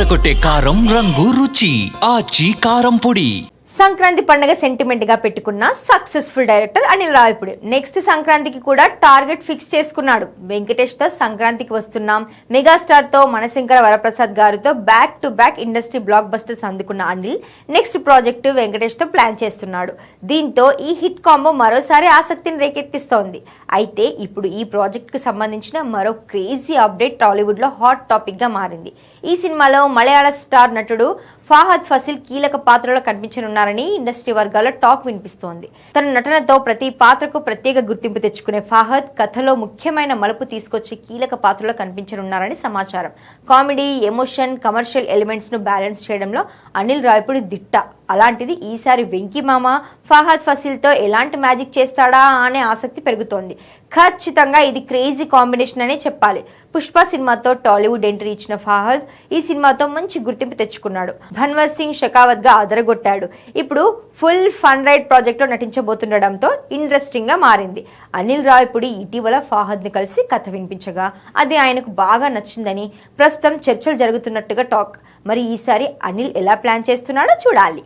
అదరగొట్టే కారం రంగు రుచి ఆచి కారం పొడి. సంక్రాంతి పండుగ సెంటిమెంట్ గా పెట్టుకున్న successful director Anil Ravipudi next సంక్రాంతికి కూడా టార్గెట్ ఫిక్స్ చేసుకున్నాడు. వెంకటేష్ తో సంక్రాంతికి వస్తున్నాం, మెగాస్టార్ తో మనశంకర వరప్రసాద్ గారితో back to back industry black busters అందుకున్న అనిల్ నెక్స్ట్ ప్రాజెక్టు వెంకటేష్ తో ప్లాన్ చేస్తున్నాడు. దీంతో ఈ హిట్ కాంబో మరోసారి ఆసక్తిని రేకెత్తిస్తోంది. అయితే ఇప్పుడు ఈ ప్రాజెక్ట్ కు సంబంధించిన మరో క్రేజీ అప్డేట్ టాలీవుడ్ లో హాట్ టాపిక్ గా మారింది. ఈ సినిమాలో మలయాళ స్టార్ నటుడు ఫాహద్ ఫసిల్ కీలక పాత్రలో కనిపించనున్నారని ఇండస్ట్రీ వర్గాల్లో టాక్ వినిపిస్తోంది. తన నటనతో ప్రతి పాత్రకు ప్రత్యేక గుర్తింపు తెచ్చుకునే ఫాహద్ కథలో ముఖ్యమైన మలుపు తీసుకొచ్చే కీలక పాత్రలో కనిపించనున్నారని సమాచారం. కామెడీ, ఎమోషన్, కమర్షియల్ ఎలిమెంట్స్ ను బ్యాలెన్స్ చేయడంలో అనిల్ రావిపూడి దిట్ట. అలాంటిది ఈసారి వెంకీ మామ ఫాహద్ ఫసిల్ తో ఎలాంటి మ్యాజిక్ చేస్తాడా అనే ఆసక్తి పెరుగుతోంది. ఖచ్చితంగా ఇది క్రేజీ కాంబినేషన్ అనే చెప్పాలి. పుష్ప సినిమాతో టాలీవుడ్ ఎంట్రీ ఇచ్చిన ఫాహద్ ఈ సినిమాతో మంచి గుర్తింపు తెచ్చుకున్నాడు. భన్వర్ సింగ్ షెకావత్ గా అదరగొట్టాడు. ఇప్పుడు ఫుల్ ఫన్ రైడ్ ప్రాజెక్ట్ లో నటించబోతుండడంతో ఇంట్రెస్టింగ్ గా మారింది. అనిల్ రావిపూడి ఇటీవల ఫాహద్ ని కలిసి కథ వినిపించగా అది ఆయనకు బాగా నచ్చిందని ప్రస్తుతం చర్చలు జరుగుతున్నట్టుగా టాక్. మరి ఈసారి అనిల్ ఎలా ప్లాన్ చేస్తున్నాడో చూడాలి.